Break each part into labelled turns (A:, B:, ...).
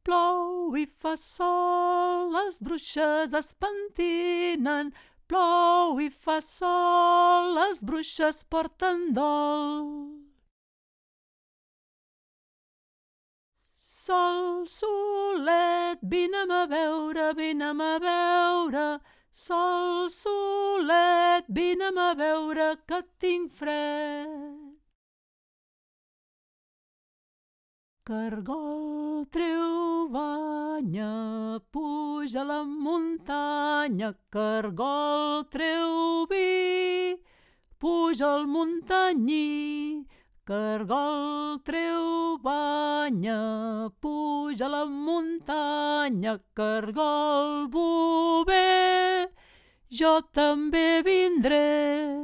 A: Plou i fa sol, les bruixes es pentinen. Plou i fa sol, les bruixes porten dol. Sol, solet, vine'm a veure, vine'm a veure. Sol, solet, vine'm a veure que tinc fred. Cargol, treu banya, puja a la muntanya. Cargol, treu vi, puja al muntanyí. Cargol, treu banya, puja a la muntanya. Cargol, bover, jo també vindré.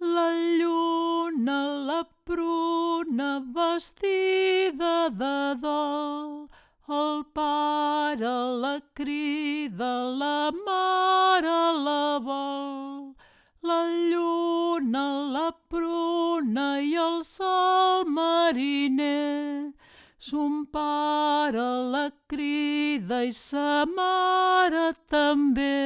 A: La lluna, la pruna, vestida de dol. El pare la crida, la mare la vol. La lluna, la pruna i el sol mariner. Son pare la crida i sa mare també.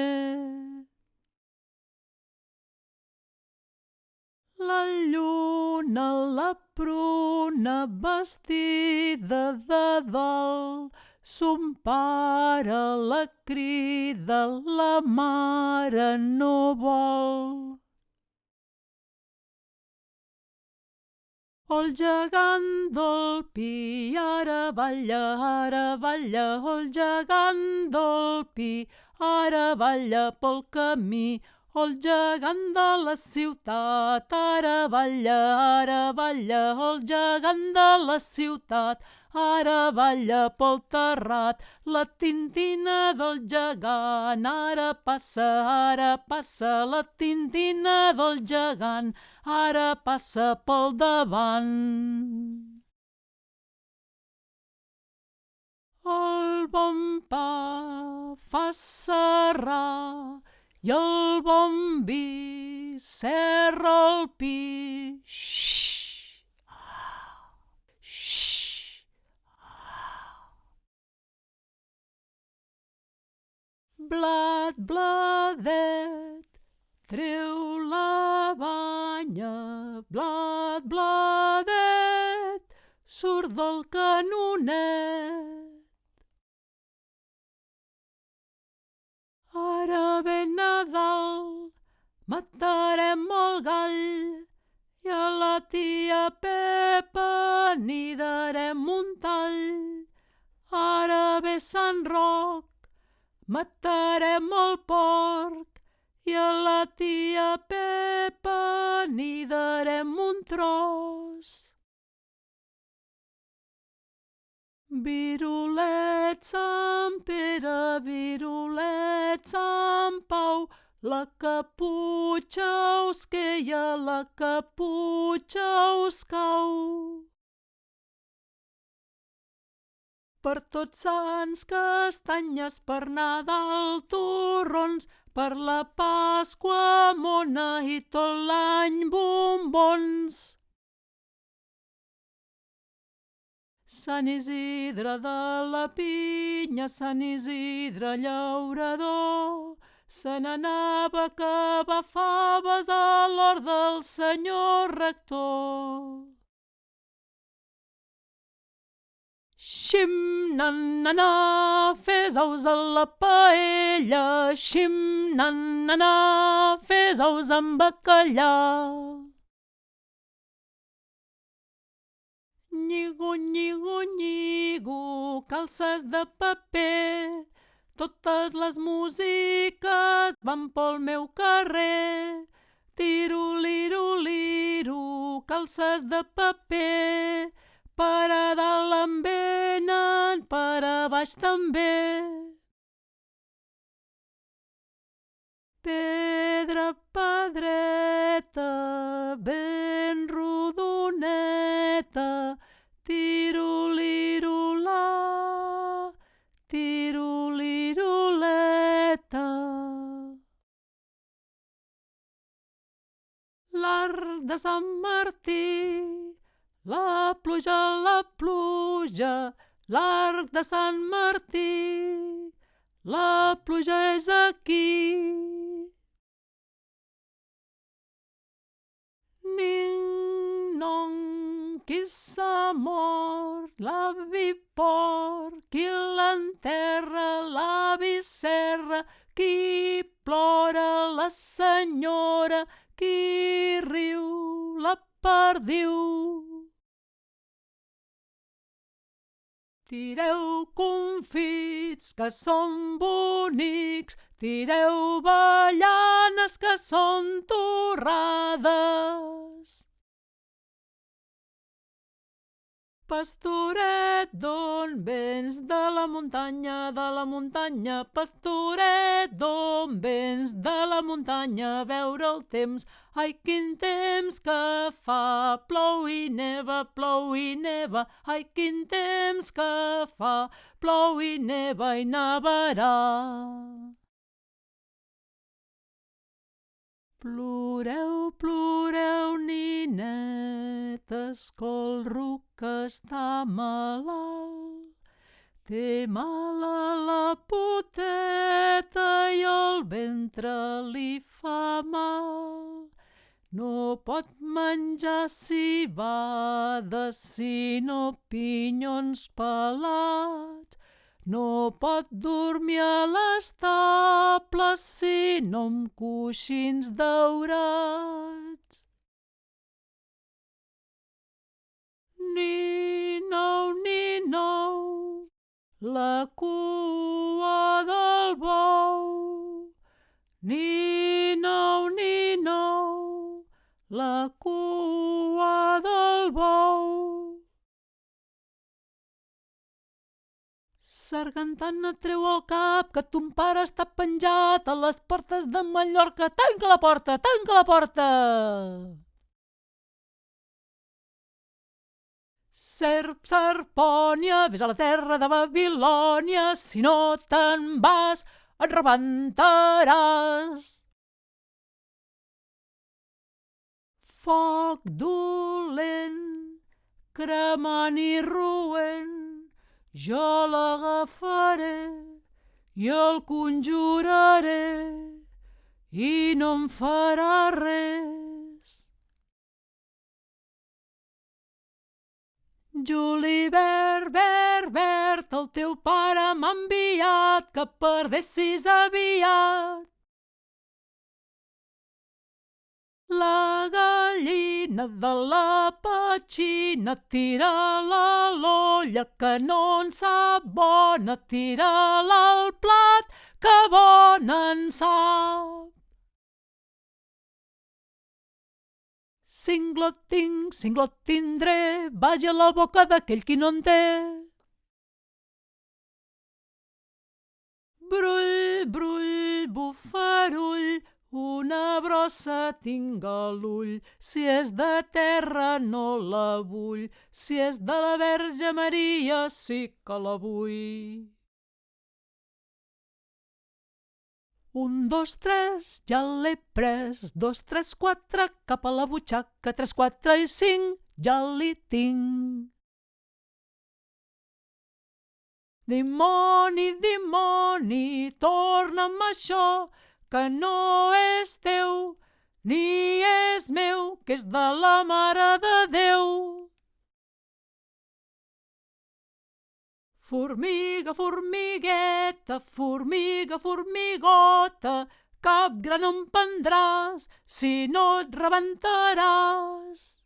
A: La lluna, la pruna, vestida de dol. Son pare la crida, la mare no vol. El gegant del pi ara balla, el gegant del pi ara balla pel camí. El gegant de la ciutat ara balla, el gegant de la ciutat ara balla pel terrat. La tintina del gegant ara passa, la tintina del gegant ara passa pel davant. El bon pa fa serrar i el bon vi serra el pi. Xxxt! Xxxt! Blat, bladet, treu la banya. Blat, bladet, surt del canonet. Ara ve Nadal, matarem el gall i a la tia Pepa n'hi darem un tall. Ara ve Sant Roc, matarem el porc i a la tia Pepa n'hi darem un tros. Virolet Sant Pere, virolet Sant Pau, la caputxa us queia, la caputxa us cau. Per Tots Sants castanyes, per Nadal torrons, per la Pasqua mona i tot l'any bombons. Sant Isidre de la Pinya, Sant Isidre llaurador, se n'anava a cavar faves a l'hort del senyor rector. Xim, nan, nanà, fes ous a la paella, xim, nan, nanà, fes ous amb bacallà. Nyigo, nyigo, nyigo, calces de paper, totes les músiques van pel meu carrer. Tiro, liro, liro, calces de paper, per a dalt en venen, per a baix també. Pedra, pedreta, ben rodoneta, tiro-liro-la, tiro-liro-leta. L'arc de Sant Martí, La pluja, l'arc de Sant Martí, la pluja és aquí. Ning-nong, qui s'ha mort? L'avi porc, qui l'enterra? L'avi serra, qui plora? La senyora, qui riu? La perdiu. Tireu confits, que són bonics, tireu avellanes, que són torrades. Pastoret, d'on vens? De la muntanya, pastoret, d'on vens? De la muntanya, a veure el temps. Ai, quin temps que fa, plou i neva, ai, quin temps que fa, plou i nevarà. Ploreu, ploreu, ninetes, que el ruc està malalt. Té mala la poteta i el ventre li fa mal. No pot menjar cibades, sinó pinyons pelats. No pot dormir a l'estable, sinó amb coixins daurats. Ni-nou, la cua del bou. Ni-nou, la cua del bou. Sargantana, treu el cap, que ton pare està penjat a les portes de Mallorca. Tanca la porta, tanca la porta! Serp, Serpònia, vés a la terra de Babilònia, si no te'n vas, et rebentaràs. Foc dolent, cremant i roent, jo l'agafaré i el conjuraré i no em farà res. Julivert, verd, el teu pare m'ha enviat que perdessis aviat. La gallina de la petxina, tira-la a l'olla, que no en sap bona, tira-la al plat, que bona en sap. Cinglot tinc, cinglot tindré, vagi a la boca d'aquell qui no en té. Brull, brull, bufarull, una brossa tinc a l'ull, si és de terra no la vull, si és de la Verge Maria sí que la vull. 1, 2, 3, ja l'he pres, 2, 3, 4, cap a la butxaca, 3, 4 i 5, ja li tinc. Dimoni, dimoni, torna'm això, que no és teu, ni és meu, que és de la Mare de Déu. Formiga, formigueta, formiga, formigota, cap gran em prendràs, si no et rebentaràs.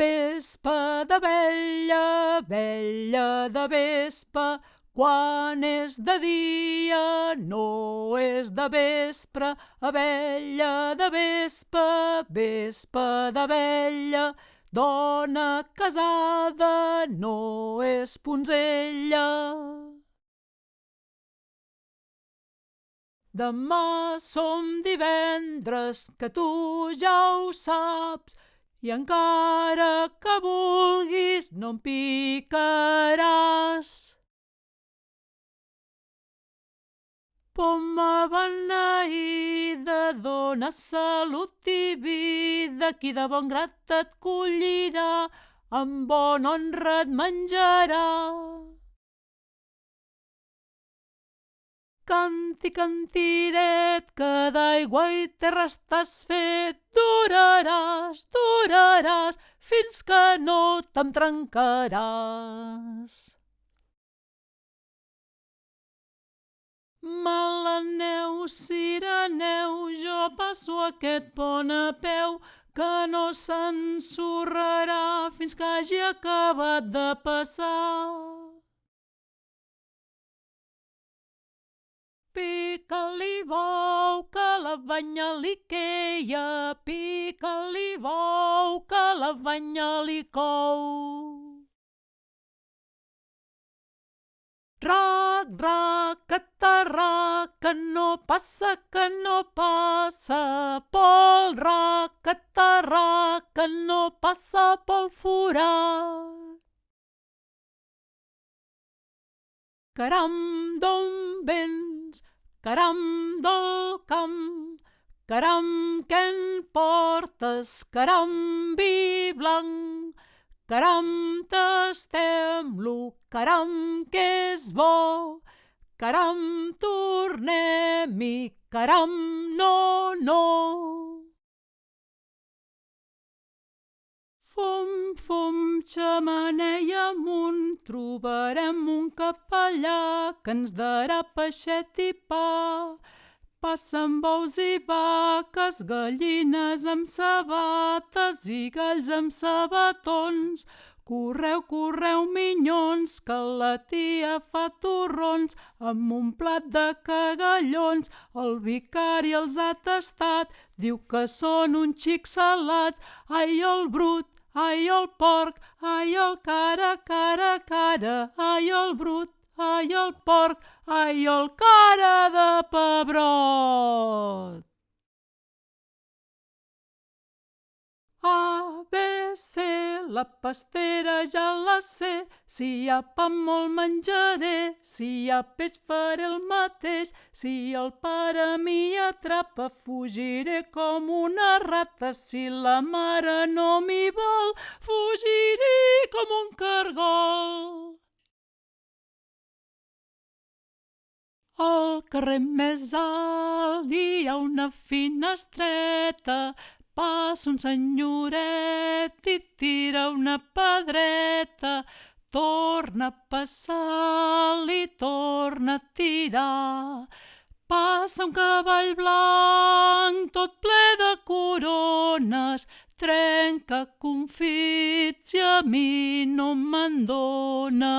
A: Vespa d'abella, abella de vespa, quan és de dia no és de vespre, abella de vespa, vespa d'abella, dona casada no és punzella. Demà som divendres, que tu ja ho saps, i encara que vulguis no em picaràs. Poma beneïda, vida dona salut i vida, qui de bon grat et collirà, amb bona honra et menjarà. Canti, cantiret, que d'aigua i terra estàs fet, duraràs, duraràs, fins que no te'n trencaràs. Malaneu, cireneu, jo passo aquest pont a peu, que no s'ensorrarà fins que hagi acabat de passar. Pica-li bou, que la banya li queia, pica-li bou, que la banya li cou. Rac, rac, catarrac, que no passa, Pol rac, catarrac, que no passa pel forat. Caram, d'on vens? Caram, del camp. Caram, què en portes? Caram, vi blanc. Caram, t'estem-lo. Caram, que és bo. Caram, tornem-hi. Caram, no, no. Fum, fum, xemeneia amunt, trobarem un capellà que ens darà peixet i pa. Passen bous i vaques, gallines amb sabates i galls amb sabatons. Correu, correu, minyons, que la tia fa torrons amb un plat de cagallons. El vicari els ha tastat, diu que són un xic salats. Ai, el brut! Ai, el porc, ai, el cara, cara, cara, ai, el brut, ai, el porc, ai, el cara de pebrot. A, B, C, la pastera ja la sé, si hi ha pa molt menjaré, si hi ha peix faré el mateix, si el pare m'hi atrapa fugiré com una rata, si la mare no m'hi vol fugiré com un cargol. Al carrer més alt hi ha una finestreta, passa un senyoret i tira una pedreta, torna a passar i torna a tirar. Passa un cavall blanc tot ple de corones, trenca confits i a mi no me'n dona.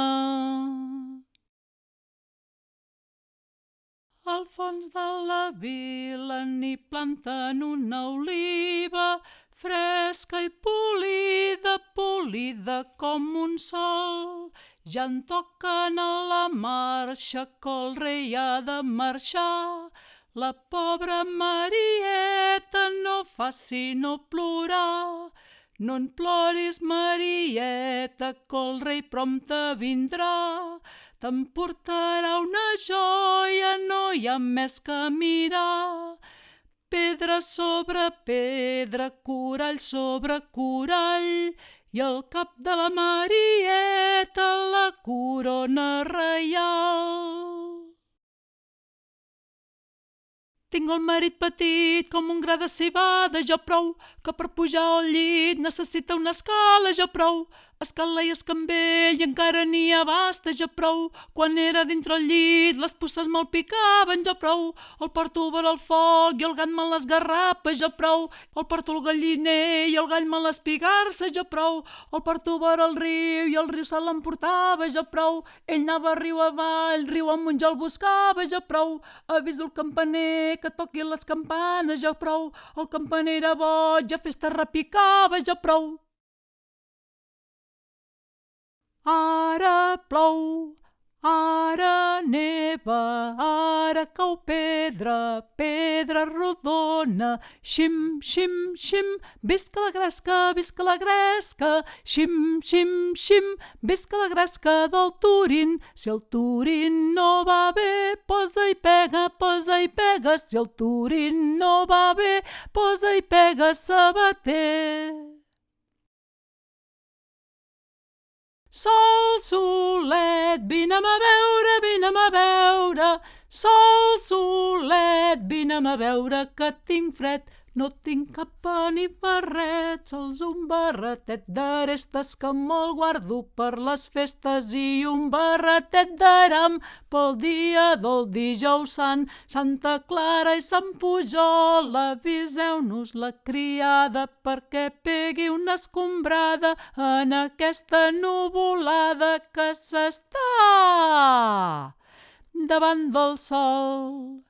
A: Al fons de la vila n'hi planten una oliva, fresca i polida, polida com un sol. Ja en toquen a la marxa, que el rei ha de marxar. La pobra Marieta no fa sinó plorar. No en ploris, Marieta, que el rei prompte vindrà. T'emportarà una joia, no hi ha més que mirar. Pedra sobre pedra, corall sobre corall, i al cap de la Marieta la corona reial. Tinc el marit petit com un gra de civada, jo prou, que per pujar al llit necessita una escala, jo prou. Escala i escambell i encara n'hi abasta, jo prou. Quan era dintre el llit les puces me'l picaven, jo prou. El porto vora el foc i el gat me l'esgarrapa, jo prou. El porto al galliner i el gall me l'espigarça, jo prou. El porto vora el riu i el riu se l'emportava, jo prou. Ell anava riu avall, riu amunt jo el buscava, jo prou. Aviso el campaner que toqui les campanes, jo prou. El campaner era boig, a festa repicava, jo prou. Ara plou, Ara neva, ara cau pedra, pedra rodona, xim, xim, xim, visca la gresca, visca la gresca, xim, xim, xim, visca la gresca del Turín. Si el Turín no va bé, posa-hi pega, posa-hi pega, si el Turín no va bé, posa-hi pega, sabater. Sol, solet, vine'm a veure, vine'm a veure. Sol, solet, vine'm a veure que tinc fred. No tinc capa ni barret, sols un barretet d'arestes que me'l guardo per les festes i un barretet d'aram pel dia del Dijous Sant. Santa Clara i Sant Pujol, aviseu-nos la criada perquè pegui una escombrada en aquesta nuvolada que s'està davant del sol.